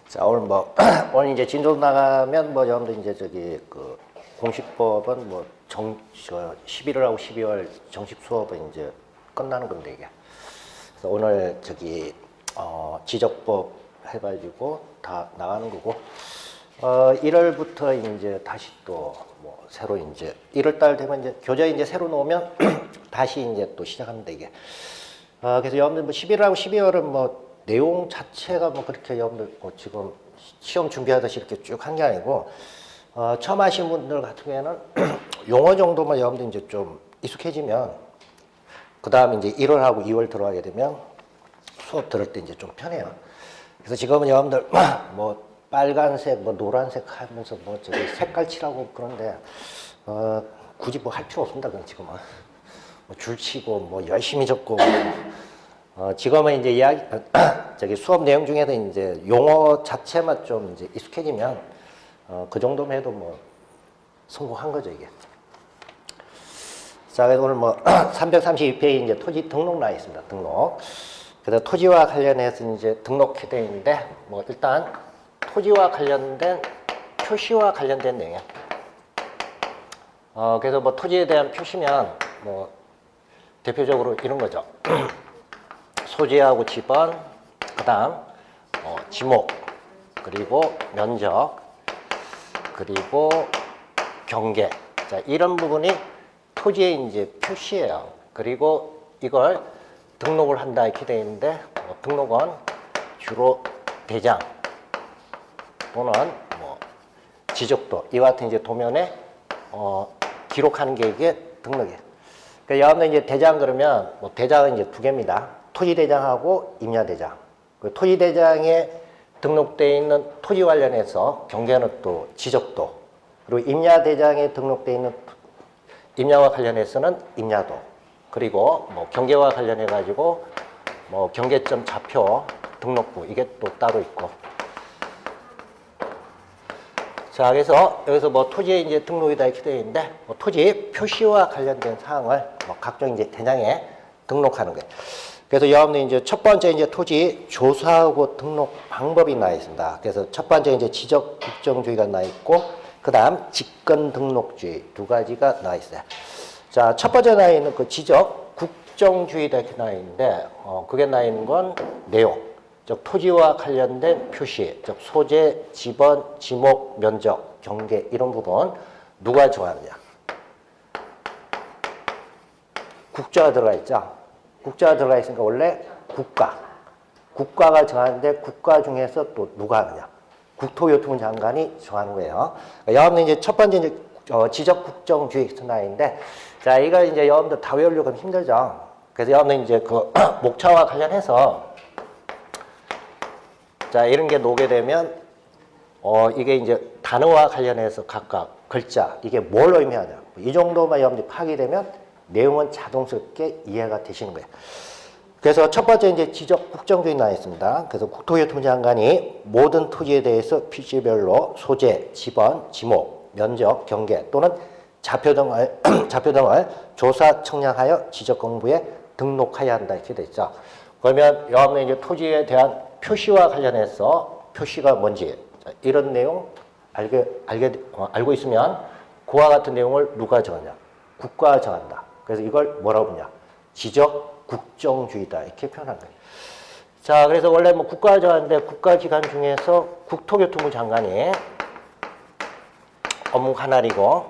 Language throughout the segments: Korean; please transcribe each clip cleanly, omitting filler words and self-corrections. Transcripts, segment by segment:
자, 오늘 뭐, 오늘 이제 진도 나가면 뭐, 여러분들 이제 저기 그 공식법은 뭐, 11월하고 12월 정식 수업은 이제 끝나는 건데, 이게. 그래서 오늘 저기, 지적법 해가지고 다 나가는 거고, 1월부터 이제 다시 또 뭐, 새로 이제, 1월달 되면 이제 교재 이제 새로 놓으면 다시 이제 또 시작합니다, 이게. 그래서 여러분들 뭐 11월하고 12월은 뭐, 내용 자체가 뭐 그렇게 여러분들 뭐 지금 시험 준비하듯이 이렇게 쭉 한 게 아니고, 처음 하신 분들 같은 경우에는 용어 정도만 여러분들 이제 좀 익숙해지면, 그 다음에 이제 1월하고 2월 들어가게 되면 수업 들을 때 이제 좀 편해요. 그래서 지금은 여러분들 뭐 빨간색, 뭐 노란색 하면서 뭐 저기 색깔 칠하고 그런데, 굳이 뭐 할 필요 없습니다. 그건 지금은. 뭐 줄치고 뭐 열심히 적고, 지금은 이제 저기 수업 내용 중에서 이제 용어 자체만 좀 이제 익숙해지면, 그 정도면 해도 뭐 성공한 거죠, 이게. 자, 그래서 오늘 뭐 332페이지 이제 토지 등록 나와 있습니다, 등록. 그래서 토지와 관련해서 이제 등록 해대인데, 뭐 일단 토지와 관련된 표시와 관련된 내용. 그래서 뭐 토지에 대한 표시면 뭐 대표적으로 이런 거죠. 소재하고 지번, 그 다음 지목, 그리고 면적, 그리고 경계. 자, 이런 부분이 토지의 이제 표시예요. 그리고 이걸 등록을 한다 이렇게 되어 있는데, 등록은 주로 대장 또는 뭐 지적도, 이와 같은 이제 도면에 기록하는 게 이게 등록이에요. 그러니까 여러분들 이제 대장 그러면 뭐 대장은 이제 두 개입니다. 토지대장하고 임야대장. 그 토지대장에 등록되어 있는 토지 관련해서 경계는 또 지적도, 그리고 임야대장에 등록되어 있는 임야와 관련해서는 임야도, 그리고 뭐 경계와 관련해 가지고 뭐 경계점 좌표 등록부, 이게 또 따로 있고. 자, 그래서 여기서 뭐 토지에 이제 등록이다 이렇게 되어 있는데, 뭐 토지 표시와 관련된 사항을 뭐 각종 이제 대장에 등록하는 거예요. 그래서 여러분들 이제 첫 번째 이제 토지 조사하고 등록 방법이 나와 있습니다. 그래서 첫 번째 이제 지적 국정주의가 나와 있고, 그 다음 직권 등록주의 두 가지가 나와 있어요. 자, 첫 번째 나와 있는 그 지적 국정주의다 이렇게 나와 있는데, 그게 나와 있는 건 내용, 즉 토지와 관련된 표시, 즉 소재, 지번, 지목, 면적, 경계, 이런 부분 누가 정하느냐? 국자가 들어가 있죠. 국자가 들어가 있으니까 원래 국가가 정하는데, 국가 중에서 또 누가 하느냐? 국토교통부 장관이 정하는 거예요. 여러분들 이제 첫 번째 이제 지적 국정주의 선언인데, 자, 이거 이제 여러분들 다 외우려고 하면 힘들죠. 그래서 여러분들 이제 그 목차와 관련해서, 자, 이런 게 놓게 되면, 이게 이제 단어와 관련해서 각각 글자, 이게 뭘 의미하냐. 이 정도만 여러분들이 파악이 되면 내용은 자동스럽게 이해가 되시는 거예요. 그래서 첫 번째 이제 지적 국정주의 나와 있습니다. 그래서 국토교통부 장관이 모든 토지에 대해서 필지별로 소재, 지번, 지목, 면적, 경계 또는 좌표 등을 조사 청량하여 지적공부에 등록해야 한다 이렇게 돼 있죠. 그러면 여러분들 이제 토지에 대한 표시와 관련해서 표시가 뭔지, 이런 내용 알고 있으면 그와 같은 내용을 누가 정하냐? 국가가 정한다. 그래서 이걸 뭐라고 부르냐? 지적 국정주의다 이렇게 표현한 거예요. 자, 그래서 원래 뭐 국가가 정하는데, 국가기관 중에서 국토교통부 장관이 업무 관할이고,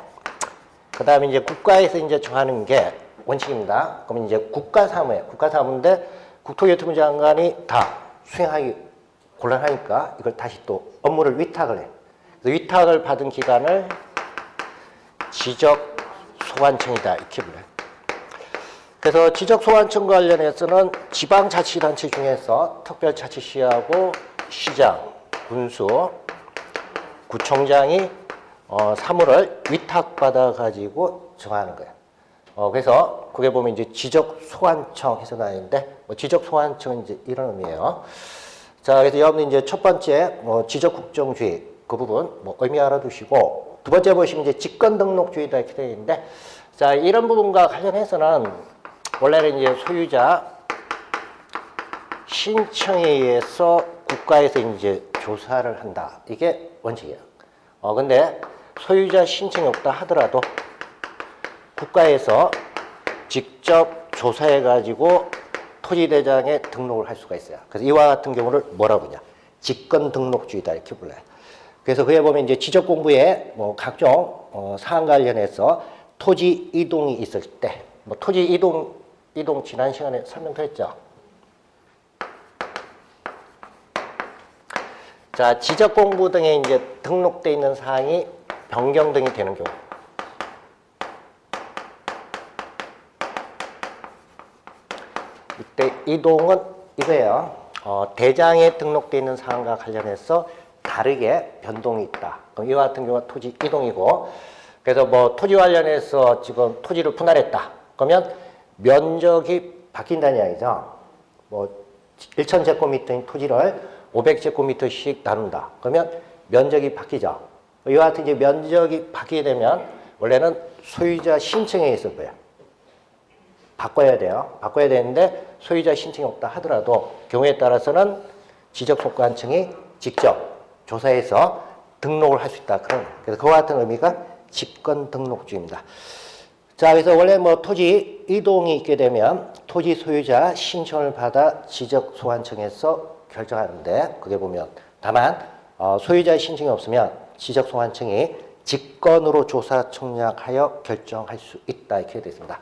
그 다음에 이제 국가에서 이제 정하는 게 원칙입니다. 그러면 이제 국가사무예요. 국가사무인데 국토교통부 장관이 다 수행하기 곤란하니까 이걸 다시 또 업무를 위탁을 해. 그래서 위탁을 받은 기관을 지적소관청이다 이렇게 불러요. 그래서 지적소관청 관련해서는 지방자치단체 중에서 특별자치시하고 시장, 군수, 구청장이 사무를 위탁받아 가지고 정하는 거예요. 그래서 그게 보면 이제 지적소관청 해서 나는데, 뭐 지적소관청은 이제 이런 의미예요. 자, 그래서 여러분 이제 첫 번째 지적국정주의 그 부분 뭐 의미 알아두시고, 두 번째 보시면 이제 직권등록주의다 이렇게 되어 있는데, 자, 이런 부분과 관련해서는 원래는 이제 소유자 신청에 의해서 국가에서 이제 조사를 한다. 이게 원칙이에요. 근데 소유자 신청이 없다 하더라도 국가에서 직접 조사해가지고 토지대장에 등록을 할 수가 있어요. 그래서 이와 같은 경우를 뭐라고 부르냐? 직권등록주의다 이렇게 불러요. 그래서 그에 보면 이제 지적공부에 뭐 각종 사안 관련해서 토지 이동이 있을 때, 뭐 토지 이동 지난 시간에 설명드렸죠. 자, 지적공부 등에 이제 등록돼 있는 사항이 변경 등이 되는 경우. 이때 이동은 이거예요. 대장에 등록돼 있는 사항과 관련해서 다르게 변동이 있다. 그럼 이와 같은 경우가 토지 이동이고, 그래서 뭐 토지 관련해서 지금 토지를 분할했다. 그러면 면적이 바뀐다는 이야기죠. 뭐 1,000제곱미터인 토지를 500제곱미터씩 나눈다. 그러면 면적이 바뀌죠. 이와 같은 이제 면적이 바뀌게 되면 원래는 소유자 신청에 있을 거예요. 바꿔야 돼요. 바꿔야 되는데 소유자 신청이 없다 하더라도 경우에 따라서는 지적소관청이 직접 조사해서 등록을 할 수 있다. 그래서 그와 같은 의미가 직권등록주의입니다. 자, 그래서 원래 뭐 토지 이동이 있게 되면 토지 소유자 신청을 받아 지적소관청에서 결정하는데, 그게 보면 다만 소유자 신청이 없으면 지적소관청이 직권으로 조사 청약하여 결정할 수 있다 이렇게 되어 있습니다.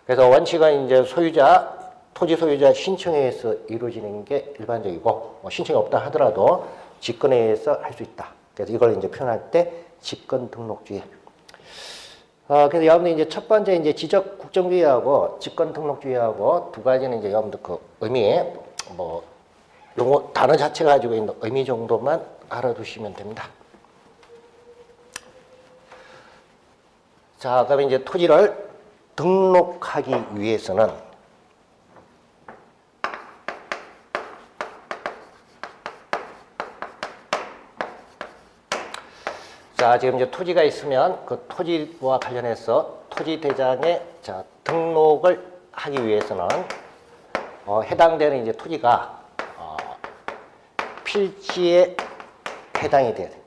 그래서 원칙은 이제 토지 소유자 신청에 의해서 이루어지는 게 일반적이고, 신청이 없다 하더라도 직권에 의해서 할 수 있다. 그래서 이걸 이제 표현할 때 직권 등록주의. 그래서 여러분들 이제 첫 번째 이제 지적 국정주의하고 직권 등록주의하고 두 가지는 이제 여러분들 그 의미, 뭐 용어 단어 자체가 가지고 있는 의미 정도만 알아두시면 됩니다. 자, 그럼 이제 토지를 등록하기 위해서는 자, 지금 이제 토지가 있으면 그 토지와 관련해서 토지대장에 자, 등록을 하기 위해서는 해당되는 이제 토지가 필지에 해당이 돼야 돼.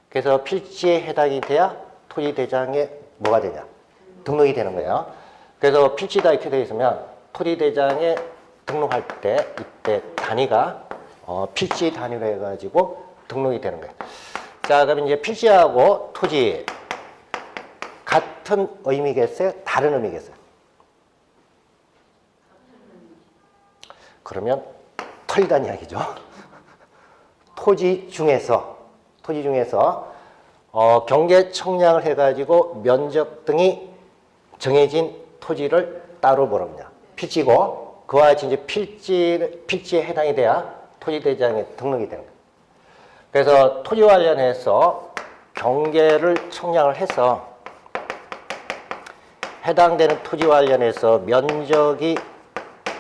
그래서 필지에 해당이 돼야 토지대장에 뭐가 되냐? 등록이 되는 거예요. 그래서 필지다 이렇게 되어 있으면 토지대장에 등록할 때 이때 단위가 필지 단위로 해가지고 등록이 되는 거예요. 자, 그럼 이제 필지하고 토지 같은 의미겠어요? 다른 의미겠어요? 그러면 틀리다는 이야기죠. 토지 중에서 경계 청량을 해가지고 면적 등이 정해진 토지를 따로 뭐라고 하냐? 필지고, 그와 같이 이제 필지에 해당이 돼야 토지대장에 등록이 되는 거예요. 그래서 토지 관련해서 경계를 청량을 해서 해당되는 토지 관련해서 면적이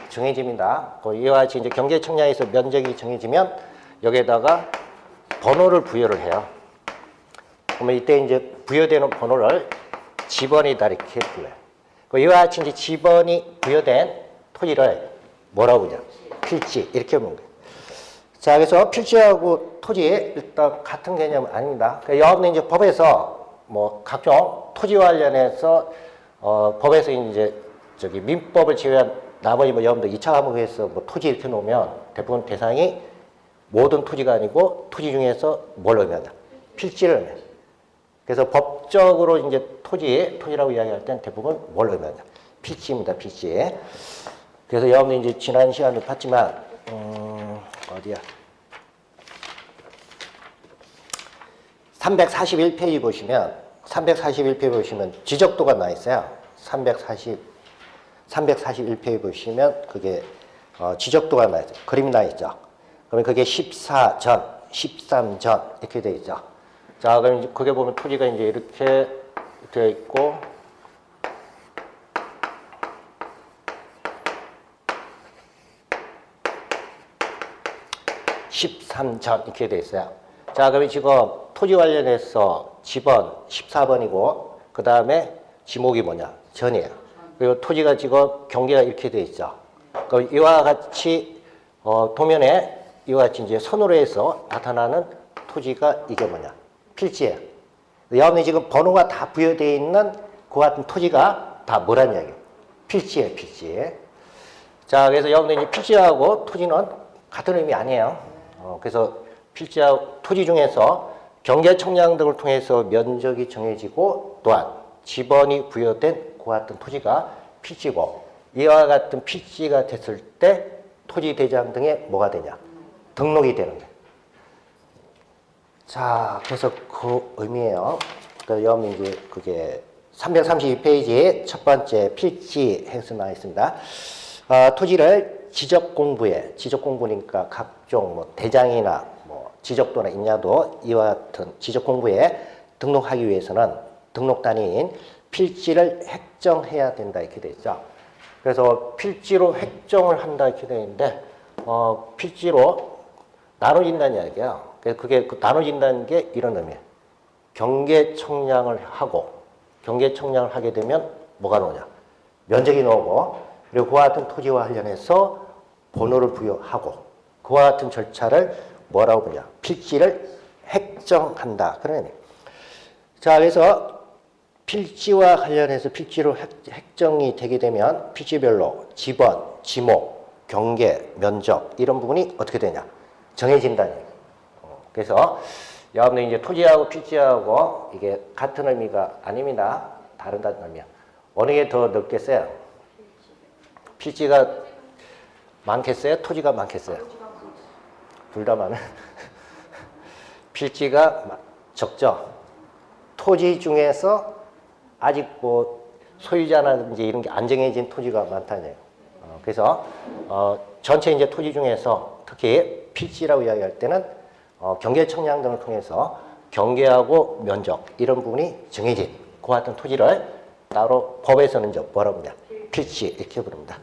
정해집니다. 이와 같이 이제 경계 청량에서 면적이 정해지면 여기에다가 번호를 부여를 해요. 그러면 이때 이제 부여되는 번호를 지번이다 이렇게 불러요. 이와 같이 이제 지번이 부여된 토지를 뭐라고 그러냐? 필지 이렇게 보는 거예요. 자, 그래서 필지하고 토지 일단 같은 개념은 아닙니다. 여러분은 이제 법에서 뭐 각종 토지 관련해서 법에서 이제 저기 민법을 제외한 나머지 뭐 여러분들 2차 과목에서 뭐 토지 이렇게 놓으면 대부분 대상이 모든 토지가 아니고 토지 중에서 뭘 의미한다? 필지를 의미한다. 그래서 법적으로 이제 토지라고 이야기할 땐 대부분 뭘 의미한다? 필지입니다, 필지. 그래서 여러분들 이제 지난 시간도 봤지만 어디야? 341페이지 보시면 341페이지 보시면 지적도가 나와 있어요. 341페이지 보시면 그게 지적도가 나와 있어요. 그림이 나와 있죠. 그러면 그게 14전, 13전 이렇게 되어 있죠. 자, 그럼 이제 그게 보면 토지가 이제 이렇게 되어 있고, (13전) 이렇게 되어 있어요. 자, 그러면 지금 토지 관련해서 지번 14번이고, 그 다음에 지목이 뭐냐? 전이에요. 그리고 토지가 지금 경계가 이렇게 되어 있죠. 그럼 이와 같이 도면에 이와 같이 이제 선으로 해서 나타나는 토지가 이게 뭐냐? 필지예요. 여러분이 지금 번호가 다 부여되어 있는 그 같은 토지가 다 뭐란 이야기예요? 필지예요, 필지. 자, 그래서 여러분들 이제 필지하고 토지는 같은 의미 아니에요. 그래서 필지하고 토지 중에서 경계청량 등을 통해서 면적이 정해지고 또한 지번이 부여된 그 같은 토지가 필지고 이와 같은 필지가 됐을 때 토지대장 등에 뭐가 되냐? 등록이 되는 거예요. 자, 그래서 그 의미예요. 그래서 여러분 이제 그게 332페이지에 첫 번째 필지 행수 나와 있습니다. 토지를 지적 공부니까 각종 뭐 대장이나 뭐 지적도나 인야도 이와 같은 지적 공부에 등록하기 위해서는 등록 단위인 필지를 획정해야 된다 이렇게 돼 있죠. 그래서 필지로 획정을 한다 이렇게 되어 있는데 필지로 나눠진다는 이야기예요. 그래서 그게 나눠진다는 게 이런 의미예요. 경계청량을 하게 되면 뭐가 나오냐? 면적이 나오고 그리고 그와 같은 토지와 관련해서 번호를 부여하고 그와 같은 절차를 뭐라고 부르냐? 필지를 획정한다. 그런 의미. 자, 그래서 필지와 관련해서 필지로 획정이 되게 되면 필지별로 지번, 지목, 경계, 면적 이런 부분이 어떻게 되냐? 정해진다는 얘기예요. 그래서 여러분들 이제 토지하고 필지하고 이게 같은 의미가 아닙니다. 다르다는 의미야. 어느 게 더 넓겠어요? 필지가 많겠어요? 토지가 많겠어요? 둘 다 많은. 필지가 적죠. 토지 중에서 아직 뭐 소유자라든지 이런 게 안 정해진 토지가 많다는 얘기예요. 그래서 전체 이제 토지 중에서 특히 필지라고 이야기할 때는 경계청량 등을 통해서 경계하고 면적 이런 부분이 정해진 그 같은 토지를 따로 법에서는 이제 뭐라고 하냐? 필지 이렇게 부릅니다.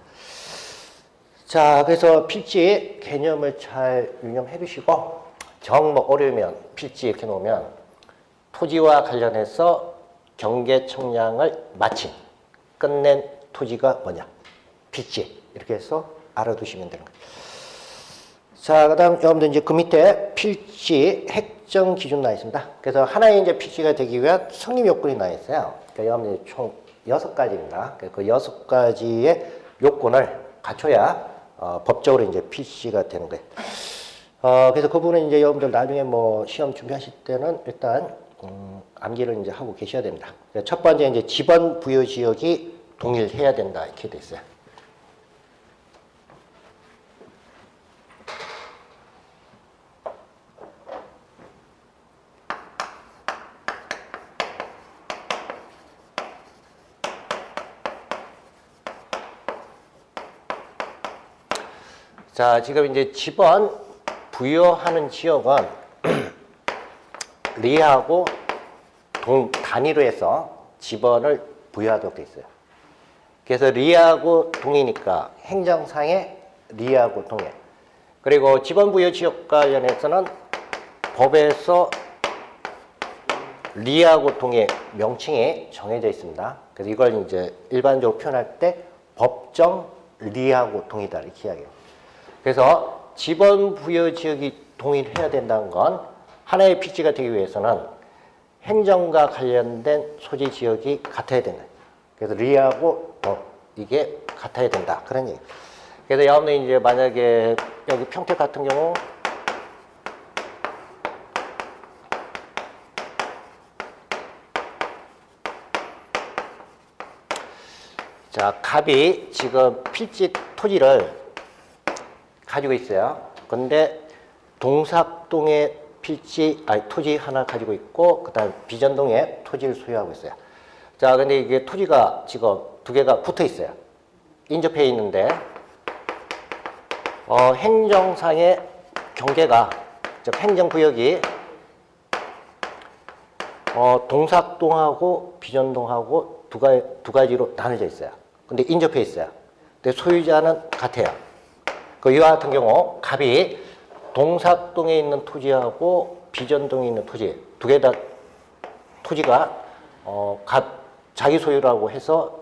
자, 그래서 필지 개념을 잘 유념해 두시고 정 뭐 어려우면 필지 이렇게 놓으면 토지와 관련해서 경계청량을 마친 끝낸 토지가 뭐냐? 필지 이렇게 해서 알아두시면 되는 거예요. 자, 그 다음 여러분들 이제 그 밑에 필지 획정 기준 나와 있습니다. 그래서 하나의 이제 필지가 되기 위한 성립 요건이 나와 있어요. 그러니까 여러분들 총 6가지입니다. 그 6가지의 요건을 갖춰야 법적으로 이제 필지가 되는 거예요. 그래서 그 부분은 이제 여러분들 나중에 뭐 시험 준비하실 때는 일단 암기를 이제 하고 계셔야 됩니다. 첫 번째 이제 지번 부여 지역이 동일해야 된다 이렇게 돼 있어요. 자, 지금 이제 지번 부여하는 지역은 리하고 동 단위로 해서 지번을 부여하도록 되어 있어요. 그래서 리하고 동이니까 행정상의 리하고 동에. 그리고 지번 부여 지역과 관련해서는 법에서 리하고 동의 명칭이 정해져 있습니다. 그래서 이걸 이제 일반적으로 표현할 때 법정 리하고 동이다 이렇게 이야기해요. 그래서 지번 부여 지역이 동일해야 된다는 건 하나의 필지가 되기 위해서는 행정과 관련된 소재 지역이 같아야 된다. 그래서 리하고 이게 같아야 된다. 그런 얘기. 그래서 여러분들 이제 만약에 여기 평택 같은 경우 자, 갑이 지금 필지 토지를 가지고 있어요. 근데 동삭동에 토지 하나 가지고 있고, 그 다음 비전동에 토지를 소유하고 있어요. 자, 근데 이게 토지가 지금 두 개가 붙어 있어요. 인접해 있는데, 행정상의 경계가, 즉 행정구역이, 동삭동하고 비전동하고 두 가지로 나눠져 있어요. 근데 인접해 있어요. 근데 소유자는 같아요. 이와 같은 경우 갑이 동삭동에 있는 토지하고 비전동에 있는 토지 두 개 다 토지가 갑 자기 소유라고 해서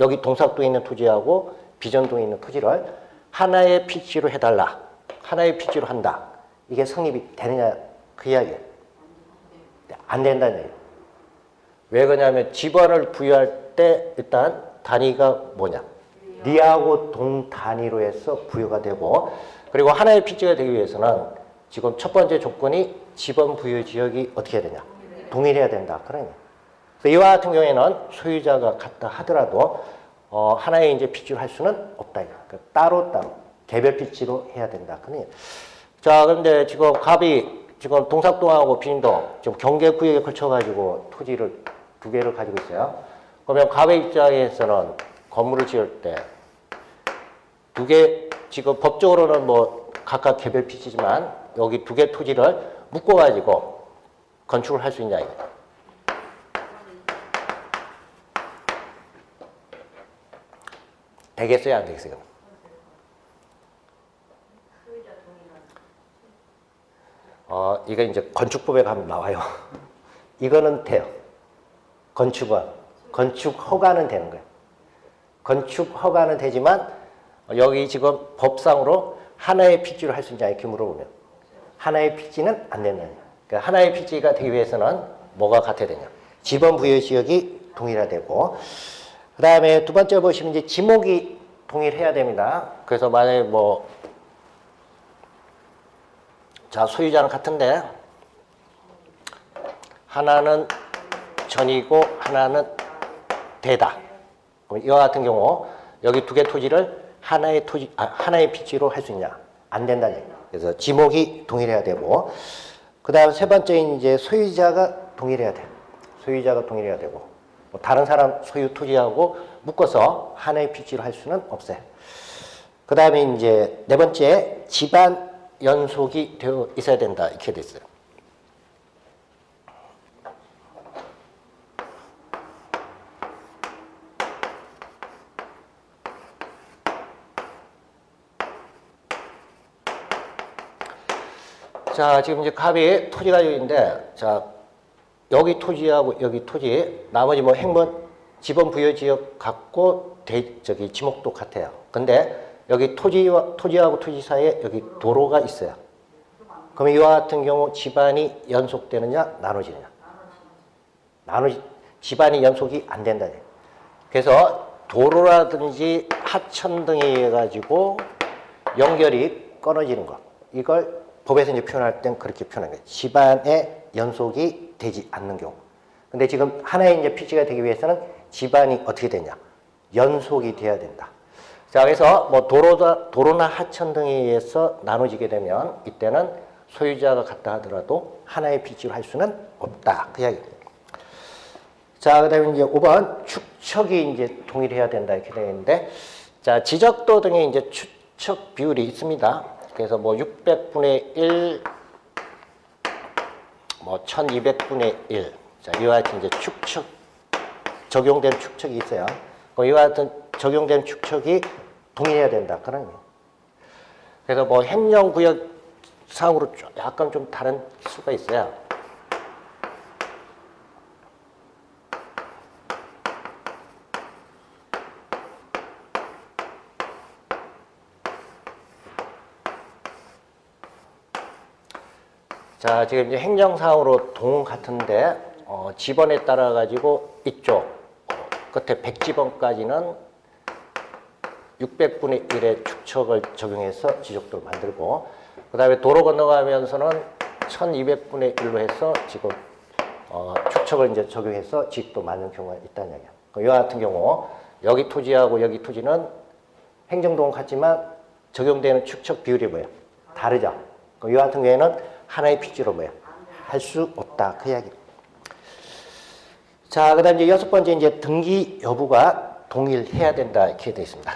여기 동삭동에 있는 토지하고 비전동에 있는 토지를 하나의 필지로 해달라 하나의 필지로 한다. 이게 성립이 되느냐 그 이야기예요. 안 된다는 얘기예요. 왜 그러냐면 지번을 부여할 때 일단 단위가 뭐냐. 리하고 동 단위로 해서 부여가 되고 그리고 하나의 필지가 되기 위해서는 지금 첫 번째 조건이 지번 부여 지역이 어떻게 해야 되냐. 동일해야 된다. 그러냐. 이와 같은 경우에는 소유자가 같다 하더라도 하나의 이제 필지로 할 수는 없다. 그러니까 따로따로 개별 필지로 해야 된다. 그러냐. 자, 그런데 지금 갑이 지금 동삭동하고 비인동 지금 경계구역에 걸쳐가지고 토지를 두 개를 가지고 있어요. 그러면 갑의 입장에서는 건물을 지을 때 두 개, 지금 법적으로는 뭐 각각 개별 필지지만 여기 두 개 토지를 묶어가지고 건축을 할 수 있냐, 이거. 되겠어요, 안 되겠어요? 이거 이제 건축법에 가면 나와요. 이거는 돼요. 건축 허가는 되는 거예요. 건축 허가는 되지만 여기 지금 법상으로 하나의 필지로 할 수 있냐 이렇게 물어보면 하나의 필지는 안 된다. 그러니까 하나의 필지가 되기 위해서는 뭐가 같아야 되냐? 지번 부여 지역이 동일화되고 그 다음에 두 번째 보시면 이제 지목이 동일해야 됩니다. 그래서 만약에 뭐 자, 소유자는 같은데 하나는 전이고 하나는 대다. 그럼 이와 같은 경우 여기 두 개 토지를 하나의 필지로 할 수 있냐? 안 된다는 얘기예요. 그래서 지목이 동일해야 되고 그다음 세 번째 이제 소유자가 동일해야 돼. 소유자가 동일해야 되고 뭐 다른 사람 소유 토지하고 묶어서 하나의 필지로 할 수는 없어요. 그다음에 이제 네 번째 집안 연속이 되어 있어야 된다. 이렇게 됐어요. 자, 지금 이제 갑이 토지 가지고 있는데, 자, 여기 토지하고 여기 토지, 나머지 뭐 행문, 지번 부여 지역 갖고 지목도 같아요. 근데 여기 토지하고 토지 사이에 여기 도로가 있어요. 그럼 이와 같은 경우 집안이 연속되느냐, 나눠지느냐? 집안이 연속이 안 된다. 그래서 도로라든지 하천 등에 해가지고 연결이 끊어지는 것. 이걸 법에서 이제 표현할 땐 그렇게 표현한 거예요. 집안의 연속이 되지 않는 경우. 근데 지금 하나의 이제 필지가 되기 위해서는 집안이 어떻게 되냐? 연속이 돼야 된다. 자, 그래서 뭐 도로나 하천 등에 의해서 나눠지게 되면 이때는 소유자가 같다 하더라도 하나의 필지로 할 수는 없다. 그 이야기입니다. 자, 그 다음에 이제 5번 축척이 이제 동일해야 된다. 이렇게 되어 있는데, 자, 지적도 등에 이제 축척 비율이 있습니다. 그래서 뭐 600분의 1, 뭐 1200분의 1. 자, 이와 같은 이제 축척, 적용된 축척이 있어요. 이와 같은 적용된 축척이 동일해야 된다. 그런 의미예요. 그래서 뭐 행정구역상으로 약간 좀 다른 수가 있어요. 자, 지금 이제 행정상으로 동 같은데, 지번에 따라 가지고 이쪽, 끝에 100지번까지는 600분의 1의 축척을 적용해서 지적도를 만들고, 그 다음에 도로 건너가면서는 1200분의 1로 해서 지금, 축척을 이제 적용해서 지적도 만드는 경우가 있다는 얘기예요. 이와 같은 경우, 여기 토지하고 여기 토지는 행정동은 같지만 적용되는 축척 비율이 뭐예요? 다르죠? 이와 같은 경우에는 하나의 필지로 뭐야? 할 수 없다. 그 이야기. 자, 그 다음 이제 여섯 번째 이제 등기 여부가 동일해야 된다. 이렇게 되어 있습니다.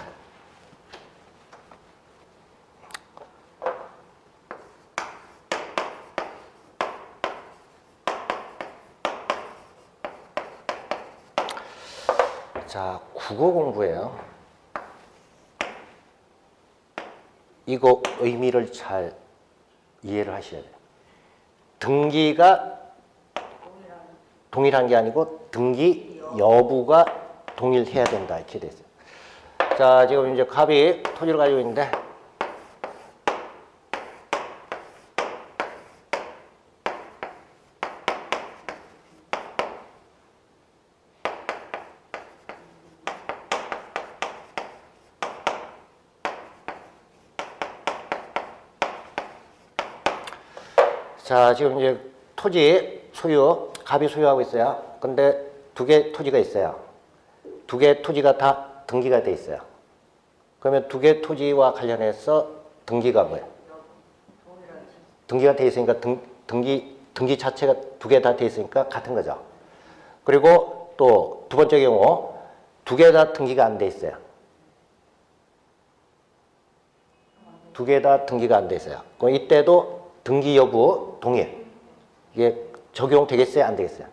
자, 국어 공부예요. 이거 의미를 잘 이해를 하셔야 돼요. 등기가 동일한 게 아니고 등기 여부가 동일해야 된다. 이렇게 돼 있어요. 자, 지금 이제 갑이 토지를 가지고 있는데 자, 지금 이제 토지 소유, 갑이 소유하고 있어요. 근데 두 개 토지가 있어요. 두 개 토지가 다 등기가 돼 있어요. 그러면 두 개 토지와 관련해서 등기가 뭐예요? 등기가 돼 있으니까 등기 자체가 두 개 다 돼 있으니까 같은 거죠. 그리고 또 두 번째 경우 두 개 다 등기가 안 돼 있어요. 두 개 다 등기가 안 돼 있어요. 그럼 이때도 등기 여부 동일. 이게 적용되겠어요? 안 되겠어요?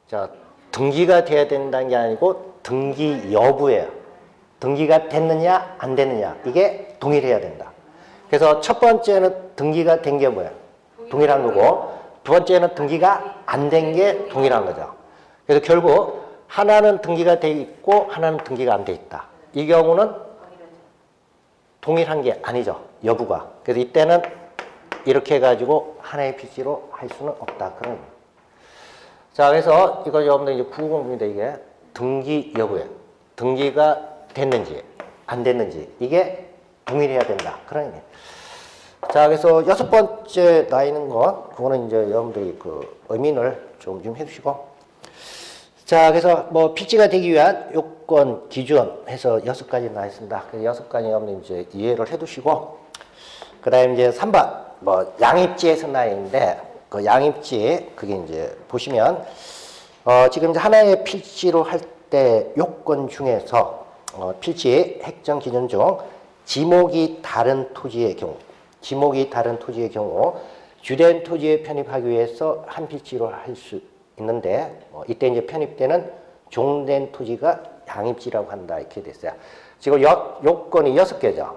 자, 등기가 돼야 된다는 게 아니고 등기 여부예요. 등기가 됐느냐 안 됐느냐 이게 동일해야 된다. 그래서 첫 번째는 등기가 된 게 뭐예요? 동일한 거고 두 번째는 등기가 안 된 게 동일한 거죠. 그래서 결국 하나는 등기가 돼 있고 하나는 등기가 안 돼 있다. 이 경우는 동일한 게 아니죠. 여부가. 그래서 이때는 이렇게 해가지고 하나의 필지로 할 수는 없다. 그런 거예요. 자, 그래서 이거 여러분들 이제 구공부입니다. 이게 등기 여부예요. 등기가 됐는지 안 됐는지 이게 동일해야 된다. 그런 얘기예요. 자, 그래서 여섯 번째 나 있는 건 그거는 이제 여러분들이 그 의민을 좀 해주시고. 자, 그래서 뭐 필지가 되기 위한 요건 기준 해서 여섯 가지 나 있습니다. 그래서 여섯 가지 여러분들 이제 이해를 해두시고. 그다음에 이제 3번 뭐 양입지에서 나 있는데 그 양입지 그게 이제 보시면 지금 이제 하나의 필지로 할 때 요건 중에서 필지 획정 기준 중 지목이 다른 토지의 경우 주된 토지에 편입하기 위해서 한 필지로 할 수 있는데 이때 이제 편입되는 종된 토지가 양입지라고 한다 이렇게 됐어요. 지금 요건이 6개죠.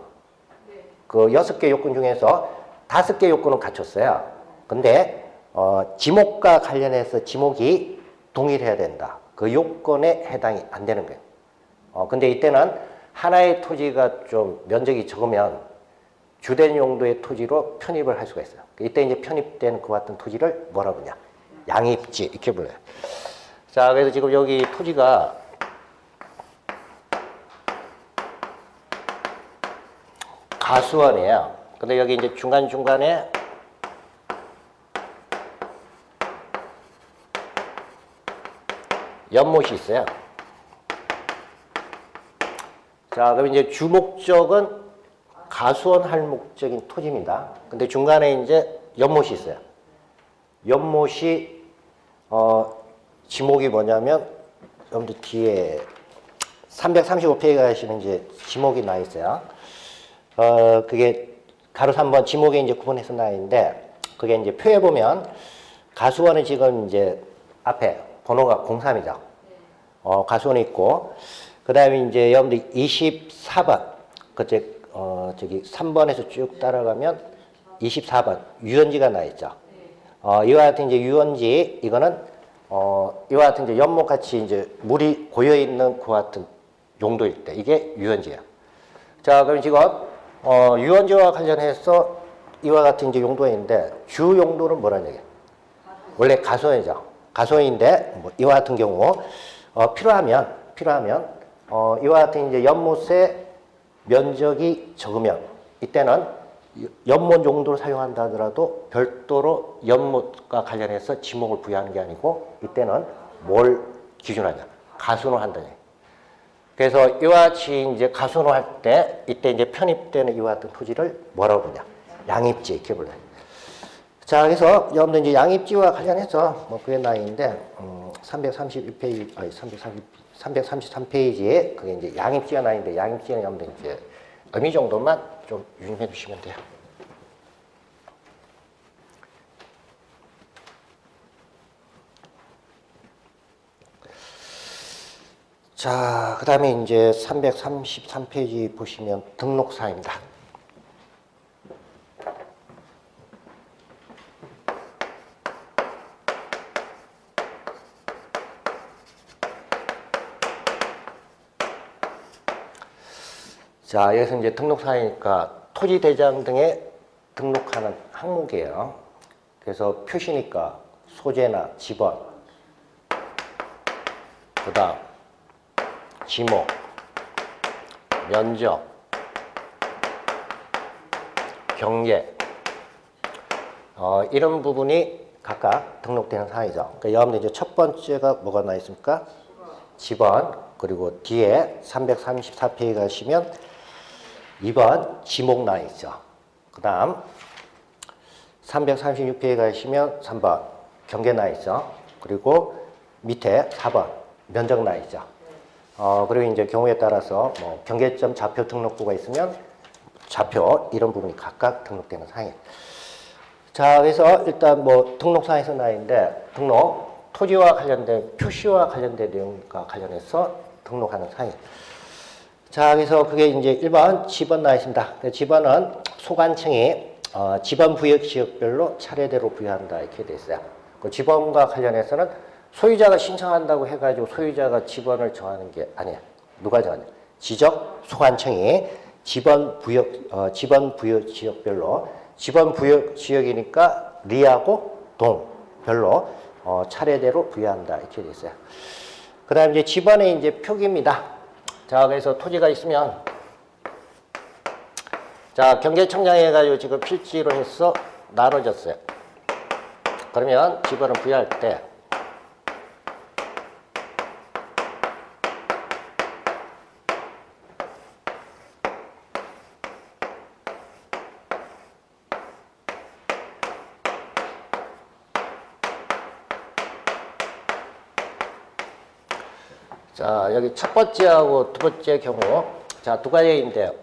그 6개 요건 중에서 5개 요건은 갖췄어요. 근데 지목과 관련해서 지목이 동일해야 된다. 그 요건에 해당이 안 되는 거예요. 근데 이때는 하나의 토지가 좀 면적이 적으면 주된 용도의 토지로 편입을 할 수가 있어요. 이때 이제 편입된 그 같은 토지를 뭐라 그러냐? 양입지 이렇게 불러요. 자, 그래서 지금 여기 토지가 가수원이에요. 근데 여기 이제 중간중간에 연못이 있어요. 자, 그럼 이제 주목적은 가수원 할 목적인 토지입니다. 근데 중간에 이제 연못이 있어요. 연못이 지목이 뭐냐면 여러분들 뒤에 335페이지 가시면 이제 지목이 나 있어요. 그게 가로 3번 지목에 이제 구분해서 나 있는데 그게 이제 표에 보면 가수원은 지금 이제 앞에 번호가 03이죠. 가수원이 있고 그다음에 이제 여러분들 24번 저기 3번에서 쭉 따라가면 24번 유원지가 나 있죠. 이와 같은 이제 유원지 이거는 이와 같은 이제 연못 같이 이제 물이 고여 있는 그 같은 용도일 때 이게 유원지예요. 자, 그럼 지금 유원지와 관련해서 이와 같은 이제 용도가 있는데 주 용도는 뭐라는 얘기예요? 원래 가수원이죠. 가수원인데 뭐 이와 같은 경우 필요하면 이와 같은 이제 연못의 면적이 적으면 이때는 연못 용도를 사용한다 하더라도 별도로 연못과 관련해서 지목을 부여하는 게 아니고 이때는 뭘 기준하냐? 가수원을 한다니. 그래서 이와 같이 이제 가수원을 할 때 이때 이제 편입되는 이와 같은 토지를 뭐라고 부르냐? 양입지 이렇게 불러요. 자, 그래서 여러분들 이제 양입지와 관련해서 뭐 그게 나있는데 331페이지 아니 333페이지에 그게 이제 양입지가 나있는데 양입지는 여러분들 이제 의미 정도만 좀 유념해 주시면 돼요. 자, 그 다음에 이제 333페이지 보시면 등록사입니다. 자, 여기서 이제 등록사니까 토지대장 등에 등록하는 항목이에요. 그래서 표시니까 소재나 지번, 그 다음 지목, 면적, 경계 이런 부분이 각각 등록되는 사항이죠. 그러니까 여러분들 이제 첫 번째가 뭐가 나 있습니까? 지번, 그리고 뒤에 334페이지 가시면 2번 지목 나 있죠. 그 다음 336페이지 가시면 3번 경계 나 있죠. 그리고 밑에 4번 면적 나 있죠. 그리고 이제 경우에 따라서 뭐 경계점 좌표 등록부가 있으면 좌표 이런 부분이 각각 등록되는 사항이에요. 자, 그래서 일단 뭐 등록사항에서 나 있는데 등록 토지와 관련된 표시와 관련된 내용과 관련해서 등록하는 사항이에요. 자, 그래서 그게 이제 1번 지번 나 있습니다. 지번은 소관청이 지번 부여 지역별로 차례대로 부여한다 이렇게 돼 있어요. 그 지번과 관련해서는 소유자가 신청한다고 해가지고 소유자가 지번을 정하는 게 아니에요. 누가 정하냐? 지적 소관청이 지번 부여 지역별로 지번 부여 지역이니까 리하고 동별로 차례대로 부여한다 이렇게 돼 있어요. 그다음 이제 지번의 이제 표기입니다. 자, 그래서 토지가 있으면 자 경계청장이 해가지고 지금 필지로 해서 나눠졌어요. 그러면 지번을 부여할 때 자, 여기 첫 번째하고 두 번째 경우, 자, 두 가지인데요.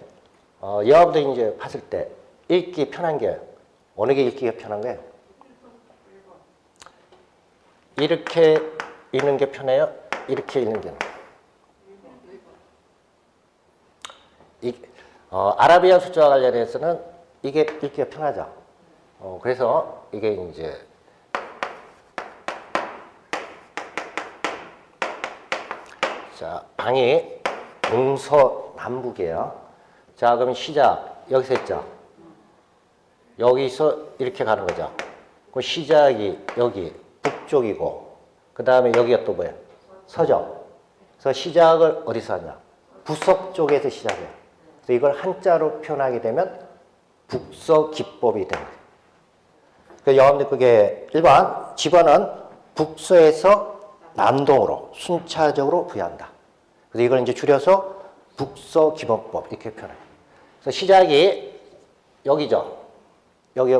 여러분들 이제 봤을 때 읽기 편한 게, 어느 게 읽기가 편한 거예요? 이렇게 읽는 게 편해요? 이렇게 읽는 게? 아라비아 숫자와 관련해서는 이게 읽기가 편하죠. 그래서 이게 이제 자, 방이 동서남북이에요. 자, 그럼 시작 여기서 했죠. 여기서 이렇게 가는 거죠. 그 시작이 여기 북쪽이고 그 다음에 여기가 또 뭐예요? 서쪽. 그래서 시작을 어디서 하냐? 북서쪽에서 시작해요. 그래서 이걸 한자로 표현하게 되면 북서기법이 되는 거예요. 그러니까 여러분들 그게 1번 지번은 북서에서 남동으로 순차적으로 부여한다. 그래서 이걸 이제 줄여서 북서기본법 이렇게 표현해요. 그래서 시작이 여기죠. 여기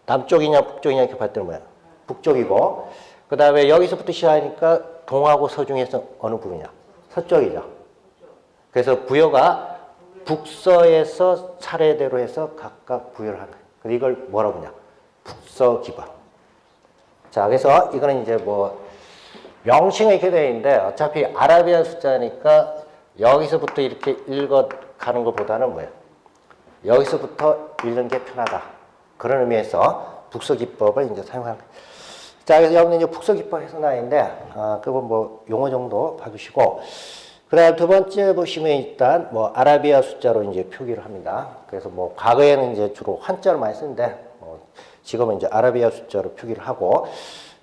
남쪽이냐 북쪽이냐 이렇게 봤더니 뭐야? 북쪽이고 그 다음에 여기서부터 시작하니까 동하고 서중에서 어느 부분이냐? 서쪽이죠. 그래서 부여가 북서에서 차례대로 해서 각각 부여를 하는 거예요. 그래서 이걸 뭐라고 하냐? 북서기본. 자, 그래서 이거는 이제 뭐 명칭이 이렇게 되어 있는데 어차피 아라비아 숫자니까 여기서부터 이렇게 읽어가는 것보다는 뭐예요? 여기서부터 읽는 게 편하다. 그런 의미에서 북서기법을 이제 사용하는 거예요. 자, 그래서 여러분 이제 북서기법에서 나있는데 그건 뭐 용어 정도 봐두시고 그 다음 두 번째 보시면 일단 뭐 아라비아 숫자로 이제 표기를 합니다. 그래서 뭐 과거에는 이제 주로 한자로 많이 쓰는데 지금은 이제 아라비아 숫자로 표기를 하고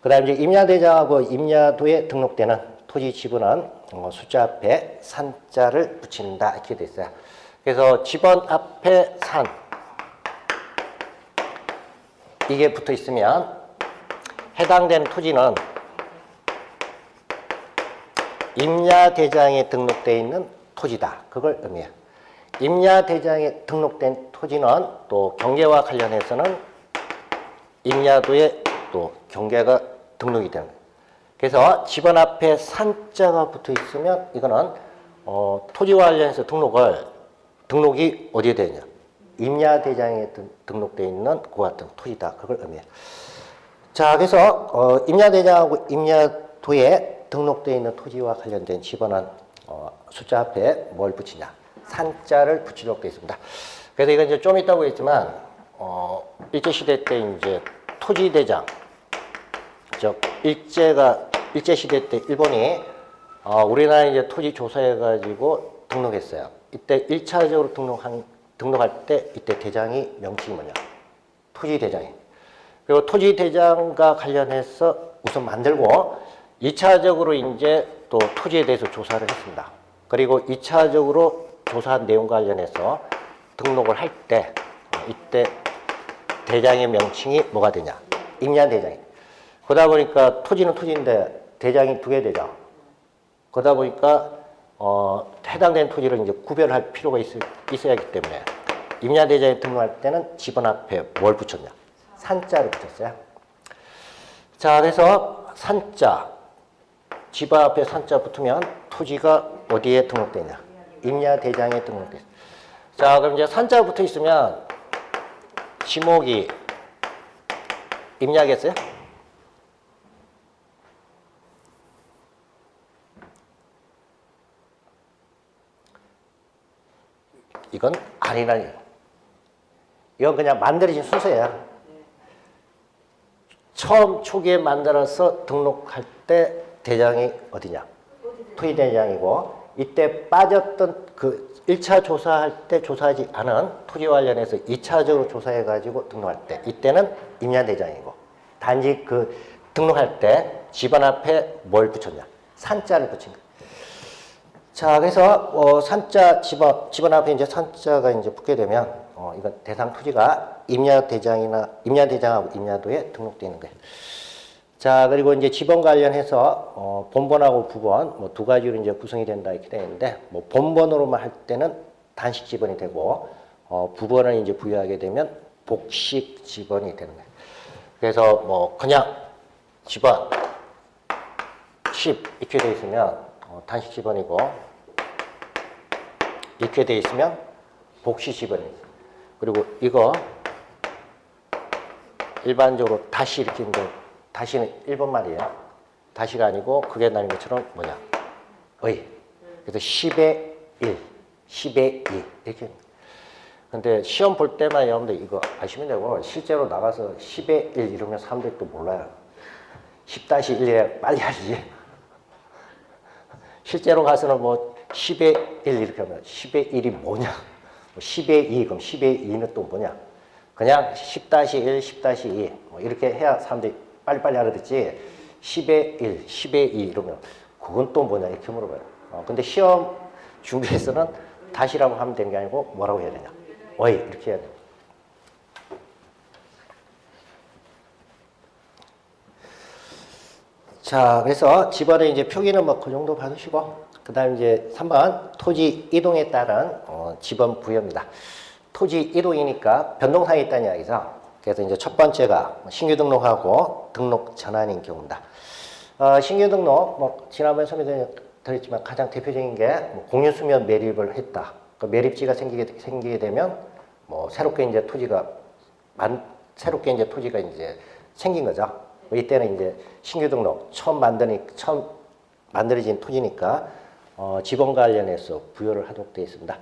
그 다음 이제 임야대장하고 임야도에 등록되는 토지 지분은 숫자 앞에 산자를 붙인다 이렇게 돼 있어요. 그래서 지번 앞에 산 이게 붙어 있으면 해당되는 토지는 임야대장에 등록되어 있는 토지다. 그걸 의미해요. 임야대장에 등록된 토지는 또 경계와 관련해서는 임야도에 또 경계가 등록이 되는 거예요. 그래서 지번 앞에 산자가 붙어 있으면 이거는 토지와 관련해서 등록이 어디에 되냐? 임야대장에 등록되어 있는 그와 같은 토지다. 그걸 의미해요. 자, 그래서 임야대장하고 임야도에 등록되어 있는 토지와 관련된 지번은 숫자 앞에 뭘 붙이냐? 산자를 붙이도록 되어 있습니다. 그래서 이건 이제 좀 이따 보겠지만 일제시대 때 이제 토지대장, 즉 일제시대 때 일본이 우리나라에 이제 토지 조사해가지고 등록했어요. 이때 1차적으로 등록할 때 이때 대장이 명칭이 뭐냐? 토지대장이. 그리고 토지대장과 관련해서 우선 만들고 2차적으로 이제 또 토지에 대해서 조사를 했습니다. 그리고 2차적으로 조사한 내용과 관련해서 등록을 할 때 이때 대장의 명칭이 뭐가 되냐? 임야대장이. 그러다 보니까 토지는 토지인데 대장이 두 개 되죠. 그러다 보니까 해당되는 토지를 이제 구별할 필요가 있어야 하기 때문에 임야대장에 등록할 때는 집안 앞에 뭘 붙였냐? 산자를 붙였어요. 자, 그래서 산자, 집안 앞에 산자 붙으면 토지가 어디에 등록되냐? 임야대장에 등록돼 있어요. 자, 그럼 이제 산자 붙어 있으면 지목이 임야겠어요? 이건 아니라니. 이건 그냥 만들어진 순서야. 처음 초기에 만들어서 등록할 때 대장이 어디냐? 토지대장이고, 이때 빠졌던 그 1차 조사할 때 조사하지 않은 토지 관련해서 2차적으로 조사해가지고 등록할 때, 이때는 임야대장이고, 단지 그 등록할 때 집안 앞에 뭘 붙였냐? 산자를 붙인 거야. 자, 그래서 산자 집안 앞에 이제 산자가 이제 붙게 되면 이건 대상 토지가 임야대장하고 임야도에 등록되어 있는 거예요. 자, 그리고 이제 지번 관련해서 본번하고 부번 뭐 두 가지로 이제 구성이 된다 이렇게 되는데, 뭐 본번으로만 할 때는 단식 지번이 되고 부번을 이제 부여하게 되면 복식 지번이 되는 거예요. 그래서 뭐 그냥 지번 10 이렇게 돼 있으면 단식 지번이고, 이렇게 돼 있으면 복식 지번이에요. 그리고 이거 일반적으로 다시 이렇게 이제 다시는 1번 말이에요. 다시가 아니고 그게 나는 것처럼 뭐냐? 의. 그래서 10의 1, 10의 2 이렇게. 근데 시험 볼 때만 여러분들 이거 아시면 되고, 실제로 나가서 10의 1 이러면 사람들이 또 몰라요. 10-1이래 빨리 하지. 실제로 가서는 뭐 10의 1 이렇게 하면 10의 1이 뭐냐? 10의 2, 그럼 10의 2는 또 뭐냐? 그냥 10-1, 10-2 뭐 이렇게 해야 사람들이 빨리빨리 알아듣지. 10의 1, 10의 2 이러면 그건 또 뭐냐 이렇게 물어봐요. 근데 시험 준비에서는 다시라고 하면 되는 게 아니고 뭐라고 해야 되냐? 어이 이렇게 해야 돼요. 자, 그래서 집안에 이제 표기는 뭐 그 정도 받으시고, 그 다음 이제 3번 토지 이동에 따른 집안 부여입니다. 토지 이동이니까 변동사항이 있다는 이야기죠. 그래서 이제 첫 번째가 신규 등록하고 등록 전환인 경우입니다. 신규 등록, 뭐 지난번에 설명드렸지만 가장 대표적인 게뭐 공유수면 매립을 했다. 그 매립지가 생기게 되면 뭐 새롭게 이제 토지가 이제 생긴 거죠. 이때는 이제 신규 등록 처음 만들어진 토지니까 지번 관련해서 부여를 하도록 되어 있습니다.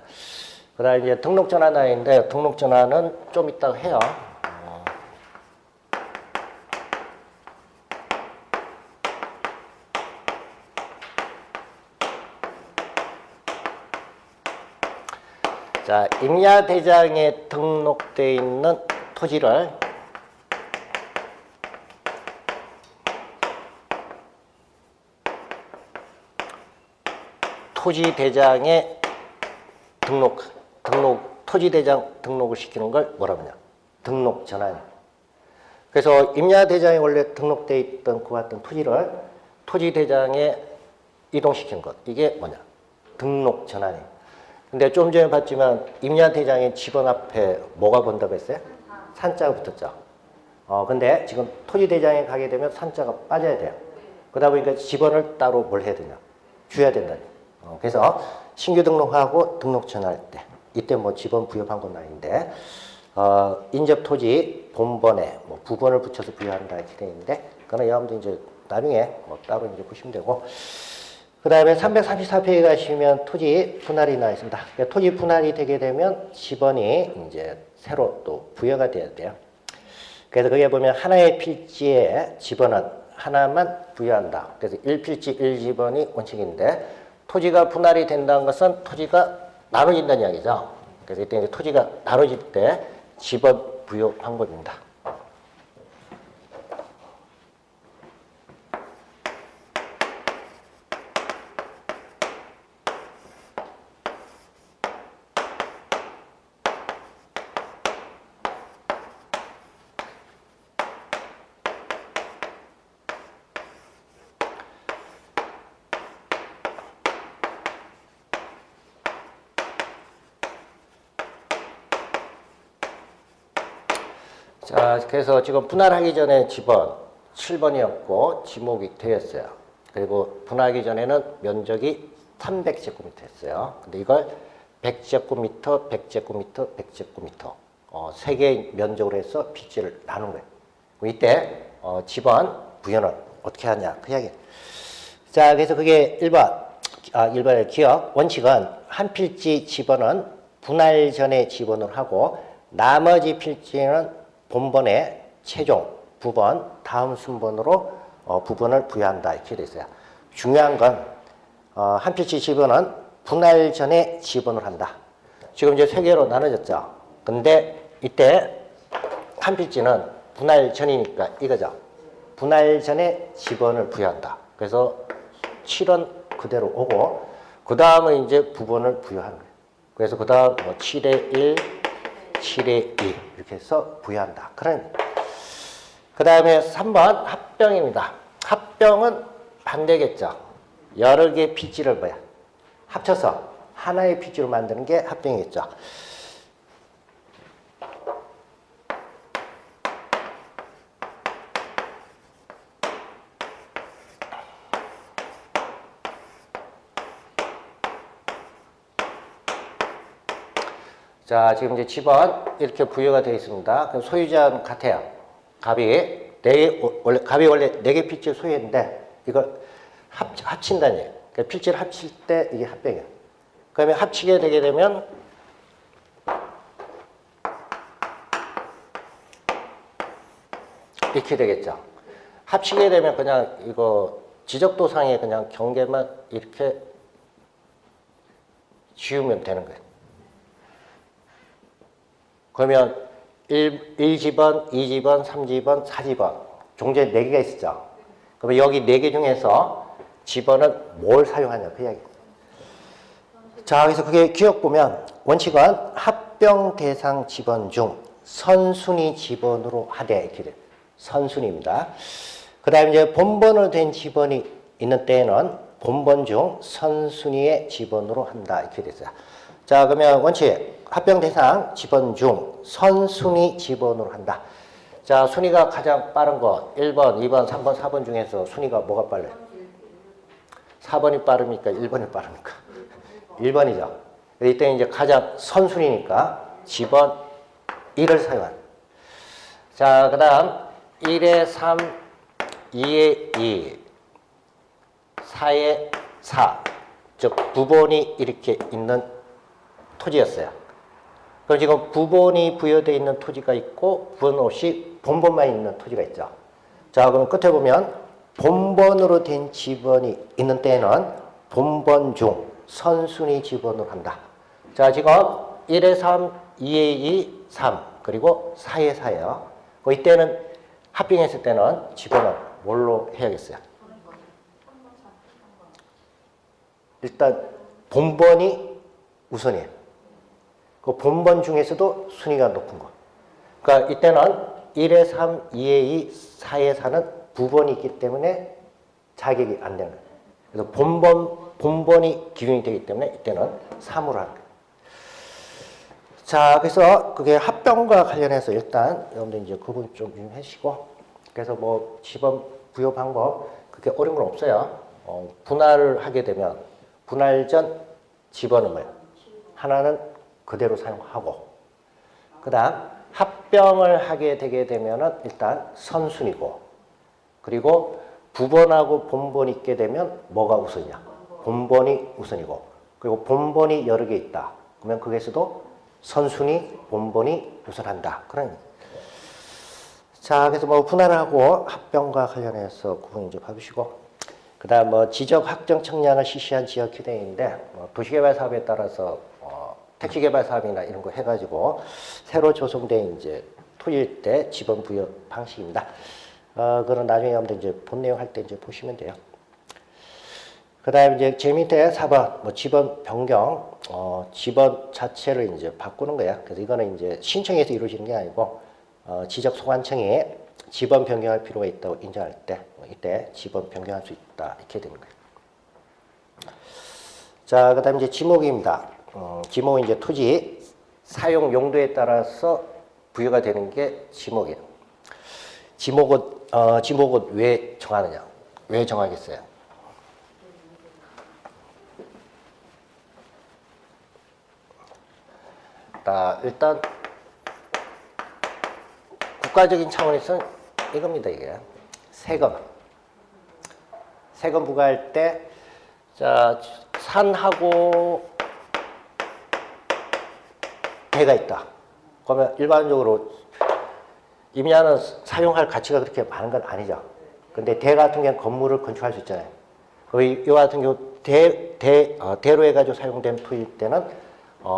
그다음 이제 등록 전환 나인데, 등록 전환은 좀 이따가 해요. 자, 임야대장에 등록되어 있는 토지를 토지대장에 토지대장 등록을 시키는 걸 뭐라고 하냐? 등록 전환. 그래서 임야대장에 원래 등록되어 있던 그 같은 토지를 토지대장에 이동시키는 것. 이게 뭐냐? 등록 전환이에요. 근데 좀 전에 봤지만 임야대장의 집안 앞에 뭐가 본다고 했어요? 산자가 붙었죠. 근데 지금 토지대장에 가게 되면 산자가 빠져야 돼요. 그러다 보니까 집안을 따로 뭘 해야 되냐? 줘야 된다. 그래서 신규 등록하고 등록 전환할 때, 이때 뭐 집안 부여한 건 아닌데, 인접 토지 본번에 뭐 부번을 붙여서 부여한다 이렇게 되어 있는데, 그거는 여러분들 이제 나중에 뭐 따로 이제 보시면 되고, 그 다음에 334페이지 가시면 토지 분할이 나와 있습니다. 그러니까 토지 분할이 되게 되면 지번이 이제 새로 또 부여가 돼야 돼요. 그래서 거기에 보면 하나의 필지에 지번은 하나만 부여한다. 그래서 1필지 1지번이 원칙인데, 토지가 분할이 된다는 것은 토지가 나눠진다는 이야기죠. 그래서 이때 이제 토지가 나눠질 때 지번 부여 방법입니다. 자, 그래서 지금 분할하기 전에 집은 7번이었고 지목이 되었어요. 그리고 분할하기 전에는 면적이 300제곱미터였어요. 근데 이걸 100제곱미터, 100제곱미터, 100제곱미터 세 개의 면적으로 해서 빚지를 나눈 거예요. 이때 집안 부여는 어떻게 하냐 그 이야기. 자, 그래서 그게 1번의 기억 원칙은 한 필지 집원은 분할 전에 집원을 하고 나머지 필지는 본번에 최종 부번 다음 순번으로 부분을 부여한다 이렇게 돼 있어요. 중요한 건 한 필지 집원은 분할 전에 집원을 한다. 지금 이제 세 개로 나눠졌죠. 근데 이때 한 필지는 분할 전이니까 이거죠. 분할 전에 집원을 부여한다. 그래서 7은 그대로 오고 그 다음은 이제 부분을 부여하는 거예요. 그래서 그 다음 7의 1, 7의 2 이렇게 해서 부여한다. 그 다음에 3번 합병입니다. 합병은 반대겠죠. 여러 개의 필지를 뭐야? 합쳐서 하나의 필지로 만드는 게 합병이겠죠. 자, 지금 이제 집은 이렇게 부여가 되어 있습니다. 그럼 소유자는 같아요. 갑이 원래 4개 필지를 소유했는데 이걸 합친다는 얘기예요. 그러니까 필지를 합칠 때 이게 합병이에요. 그러면 합치게 되게 되면 이렇게 되겠죠. 합치게 되면 그냥 이거 지적도상에 그냥 경계만 이렇게 지우면 되는 거예요. 그러면 1집원, 2집원, 3집원, 4집원 종전에 4개가 있었죠. 그러면 여기 4개 중에서 집원은 뭘 사용하냐 그 이야기. 자, 그래서 그게 기억 보면 원칙은 합병 대상 집원 중 선순위 집원으로 하되 이렇게 돼요. 선순위입니다. 그 다음에 이제 본번으로 된 집원이 있는 때에는 본번 중 선순위의 집원으로 한다 이렇게 됐어요. 자, 그러면 원칙 합병 대상 집원 중 선순위 집원으로 한다. 자, 순위가 가장 빠른 거 1번, 2번, 3번, 4번 중에서 순위가 뭐가 빨라요? 4번이 빠릅니까? 1번이 빠릅니까? 1번이죠. 이때 이제 가장 선순위니까 집원 1을 사용한. 자, 그 다음 1에 3, 2에 2, 4에 4. 즉 부본이 이렇게 있는 토지였어요. 그럼 지금 부본이 부여되어 있는 토지가 있고 부본 없이 본본만 있는 토지가 있죠. 자, 그럼 끝에 보면 본본으로 된 지번이 있는 때에는 본본 중 선순위 지번으로 한다. 자, 지금 1에 3, 2에 2, 3 그리고 4에 4예요. 이때는 합병했을 때는 지번은 뭘로 해야겠어요? 일단 본본이 우선이에요. 그 본본 중에서도 순위가 높은 거. 그러니까 이때는 1에 3, 2에 2, 4에 4는 부본이 있기 때문에 자격이 안 되는 거예요. 그래서 본본이 기준이 되기 때문에 이때는 3으로 하는 거예요. 자, 그래서 그게 합병과 관련해서 일단 여러분들 이제 구분 좀 해주시고, 그래서 뭐 지번 부여 방법 그렇게 어려운 건 없어요. 분할을 하게 되면 분할 전 지번은 뭐예요? 하나는 그대로 사용하고, 그 다음 합병을 하게 되게 되면은 일단 선순위고, 그리고 부본하고 본본이 있게 되면 뭐가 우선이냐? 본본이 우선이고, 그리고 본본이 여러 개 있다. 그러면 거기에서도 선순위, 본본이 우선한다. 그런. 자, 그래서 뭐 분할하고 합병과 관련해서 구분 이제 봐주시고, 그 다음 뭐 지적 확정 청량을 실시한 지역 규정인데, 도시개발 사업에 따라서 택지개발 사업이나 이런 거 해가지고 새로 조성된 이제 토지일 때 지번 부여 방식입니다. 그건 나중에 여러분들 이제 본 내용 할 때 이제 보시면 돼요. 그 다음에 이제 제 밑에 4번, 뭐 지번 변경, 지번 자체를 이제 바꾸는 거야. 그래서 이거는 이제 신청해서 이루어지는 게 아니고, 지적 소관청이 지번 변경할 필요가 있다고 인정할 때, 이때 지번 변경할 수 있다. 이렇게 되는 거예요. 자, 그 다음에 이제 지목입니다. 지목은 이제 토지 사용 용도에 따라서 부여가 되는 게 지목이에요. 지목은 왜 정하느냐? 왜 정하겠어요? 일단 국가적인 차원에서는 이겁니다. 이게 세금 부과할 때 산하고 대가 있다. 그러면 일반적으로 임야는 사용할 가치가 그렇게 많은 건 아니죠. 근데 대 같은 경우는 건물을 건축할 수 있잖아요. 이와 같은 경우 대로 해가지고 사용된 토지일 때는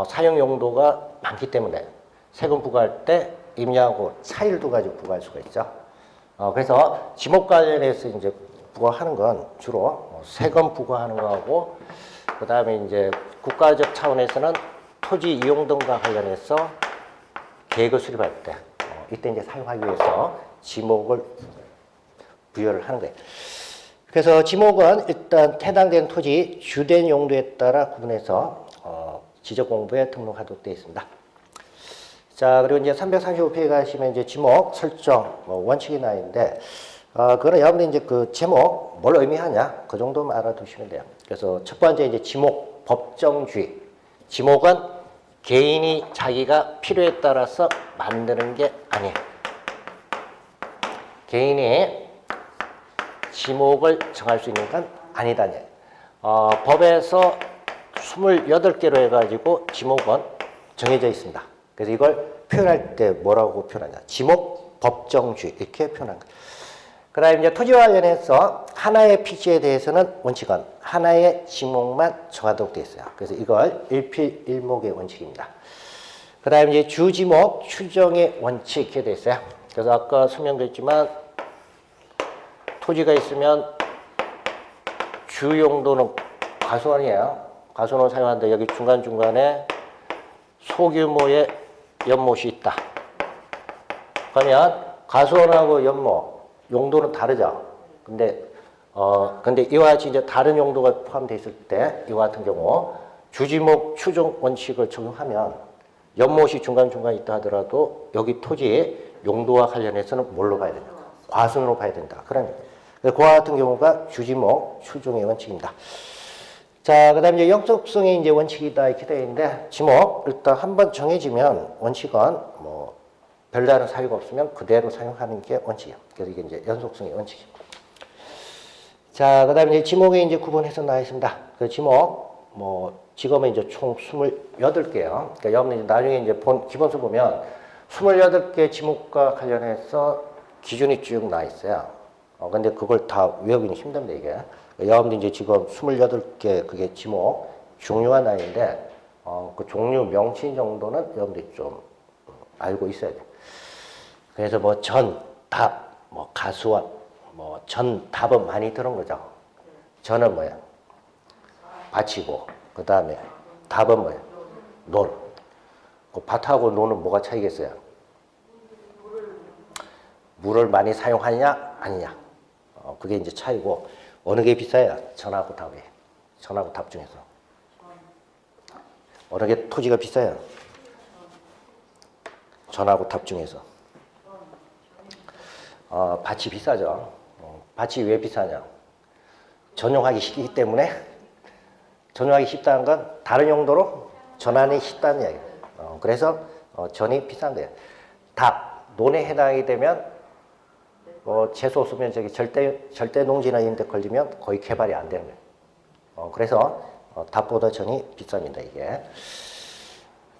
사용 용도가 많기 때문에 세금 부과할 때 임야하고 차이를 두 가지고 부과할 수가 있죠. 그래서 지목 관련해서 이제 부과하는 건 주로 세금 부과하는 거하고, 그 다음에 이제 국가적 차원에서는 토지 이용 등과 관련해서 계획을 수립할 때 이때 이제 사용하기 위해서 지목을 부여를 하는 거예요. 그래서 지목은 일단 해당되는 토지 주된 용도에 따라 구분해서 지적공부에 등록하도록 되어 있습니다. 자, 그리고 이제 335페이지 가시면 이제 지목 설정 원칙이 나와 있는데, 그거는 여러분들 이제 그 제목 뭘 의미하냐 그 정도만 알아두시면 돼요. 그래서 첫 번째 이제 지목 법정주의. 지목은 개인이 자기가 필요에 따라서 만드는 게 아니에요. 개인이 지목을 정할 수 있는 건 아니다. 법에서 28개로 해가지고 지목은 정해져 있습니다. 그래서 이걸 표현할 때 뭐라고 표현하냐? 지목 법정주의 이렇게 표현한 거예요. 그 다음에 이제 토지와 관련해서 하나의 피지에 대해서는 원칙은 하나의 지목만 정하도록 되어 있어요. 그래서 이걸 일필일목의 원칙입니다. 그 다음에 이제 주지목 추정의 원칙 이렇게 되어 있어요. 그래서 아까 설명드렸지만 토지가 있으면 주 용도는 과수원이에요. 과수원을 사용하는데 여기 중간중간에 소규모의 연못이 있다. 그러면 과수원하고 연못 용도는 다르죠. 근데 이와 같이 이제 다른 용도가 포함되어 있을 때 이와 같은 경우 주지목 추정 원칙을 적용하면 연못이 중간중간 있다 하더라도 여기 토지 용도와 관련해서는 뭘로 봐야 된다? 과수원으로 봐야 된다. 그와 같은 경우가 주지목 추정의 원칙입니다. 자, 그 다음에 이제 영속성의 이제 원칙이다 이렇게 되어 있는데, 지목 일단 한번 정해지면 원칙은 뭐 별다른 사유가 없으면 그대로 사용하는 게 원칙이에요. 그래서 이게 이제 연속성의 원칙이에요. 자, 그 다음에 이제 지목에 이제 구분해서 나와 있습니다. 그 지목, 지금은 이제 총 28개요. 그러니까 여러분 나중에 이제 기본서 보면 28개 지목과 관련해서 기준이 쭉 나와 있어요. 근데 그걸 다 외우기는 힘듭니다, 이게. 여러분들 이제 지금 28개 그게 지목 종류가 나와 있는데, 그 종류 명칭 정도는 여러분들이 좀 알고 있어야 돼요. 그래서 답, 가수원, 답은 많이 들은 거죠. 전은 뭐야? 밭이고, 그 다음에 답은 뭐야? 논. 그 밭하고 논은 뭐가 차이겠어요? 물을 많이 사용하느냐, 아니냐. 그게 이제 차이고, 어느 게 비싸요? 전하고 답이. 전하고 답 중에서. 어느 게 토지가 비싸요? 전하고 답 중에서. 밭이 비싸죠. 밭이 왜 비싸냐? 전용하기 쉽기 때문에. 전용하기 쉽다는 건 다른 용도로 전환이 쉽다는 이야기예요. 그래서 전이 비싼 거예요. 답, 논에 해당이 되면 재수 없으면 절대 농지나 이런 데 걸리면 거의 개발이 안 되는 거예요. 그래서 답보다 전이 비쌉니다, 이게.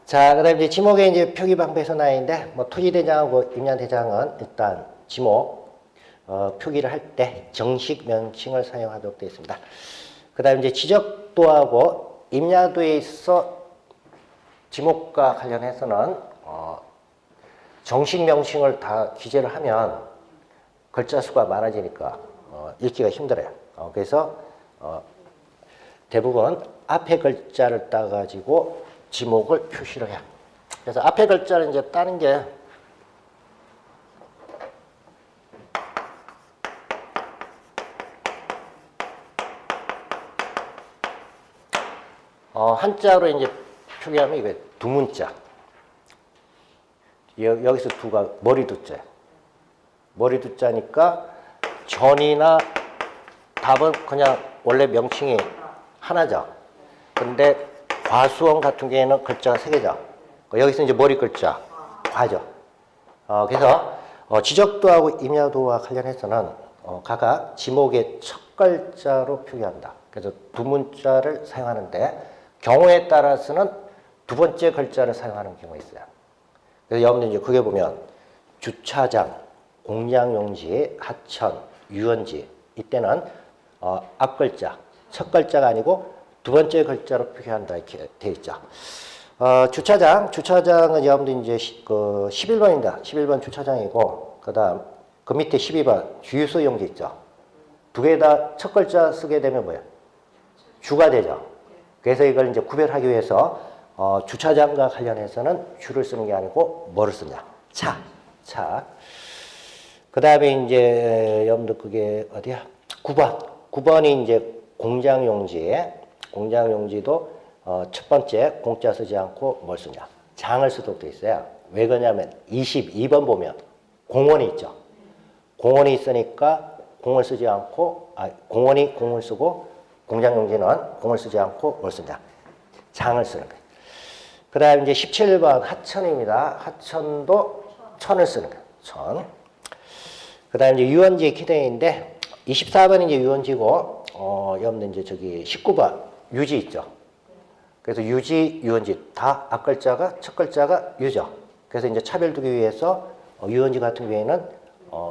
자, 그 다음에 이제 지목에 이제 표기 방법에서 나와 있는데, 토지대장하고 임야대장은 일단 지목, 표기를 할 때 정식 명칭을 사용하도록 되어 있습니다. 그 다음에 이제 지적도하고 임야도에 있어 지목과 관련해서는, 정식 명칭을 다 기재를 하면 글자 수가 많아지니까, 읽기가 힘들어요. 그래서, 대부분 앞에 글자를 따가지고 지목을 표시를 해요. 그래서 앞에 글자를 이제 따는 게 한자로 이제 표기하면 이게 두문자. 여기서 두가 머리 두자. 머리 두자니까 전이나 답은 그냥 원래 명칭이 하나죠. 근데 과수원 같은 경우에는 글자가 세 개죠. 여기서 이제 머리 글자 과죠. 그래서 지적도하고 임야도와 관련해서는 각각 지목의 첫 글자로 표기한다. 그래서 두 문자를 사용하는데 경우에 따라서는 두 번째 글자를 사용하는 경우가 있어요. 그래서 여러분들 이제 그게 보면 주차장, 공장용지, 하천, 유원지 이때는 앞 글자, 첫 글자가 아니고 두 번째 글자로 표기한다 이렇게 돼 있죠. 주차장은 여러분들 이제 11번입니다. 11번 주차장이고 그다음 그 밑에 12번 주유소 용지 있죠. 두 개 다 첫 글자 쓰게 되면 뭐예요? 주가 되죠. 그래서 이걸 이제 구별하기 위해서 주차장과 관련해서는 주를 쓰는 게 아니고 뭐를 쓰냐? 차. 그 다음에 이제 여러분들 그게 어디야? 9번이 이제 공장용지도 첫 번째 공자 쓰지 않고 뭘 쓰냐? 장을 쓰도록 돼 있어요. 왜 그러냐면 22번 보면 공원이 있죠. 공원이 있으니까 공을 쓰지 않고 공원이 공을 쓰고 공장용지는 공을 쓰지 않고 뭘 쓰냐? 장을 쓰는 거예요. 그 다음에 이제 17번 하천입니다. 하천도 천을 쓰는 거예요. 천. 그 다음에 이제 유원지 키대인데 24번이 이제 유원지고 여러분들 이제 저기 19번 유지 있죠. 그래서 유지, 유원지 다 앞 글자가 첫 글자가 유죠. 그래서 이제 차별 두기 위해서 유원지 같은 경우에는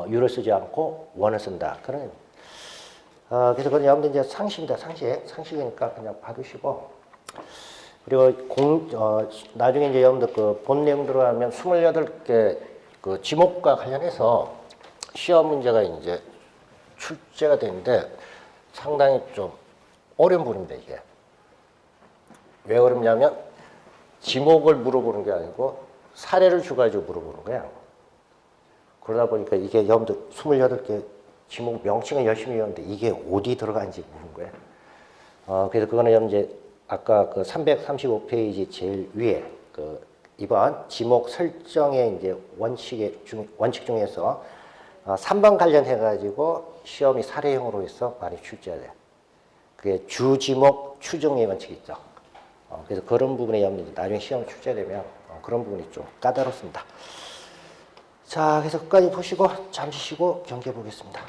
유를 쓰지 않고 원을 쓴다. 그런 그래서 그건 여러분들 이제 상식입니다. 상식이니까 그냥 받으시고 그리고 나중에 이제 여러분들 그 본 내용 들어가면 28개 그 지목과 관련해서 시험 문제가 이제 출제가 되는데 상당히 좀 어려운 부분입니다, 이게. 왜 어렵냐면 지목을 물어보는 게 아니고 사례를 주가지고 물어보는 거야. 그러다 보니까 이게 여러분들 28개 지목 명칭을 열심히 외웠는데 이게 어디 들어간지 모르는 거예요. 그래서 그거는 여러분 이제 아까 그 335페이지 제일 위에 그 이번 지목 설정의 이제 원칙 중에서 3번 관련해 가지고 시험이 사례형으로 해서 많이 출제해야 돼요. 그게 주지목 추정의 원칙이 있죠. 그래서 그런 부분에 여러분들 나중에 시험 출제되면 그런 부분이 좀 까다롭습니다. 자, 그래서 끝까지 보시고 잠시 쉬고 경기해 보겠습니다.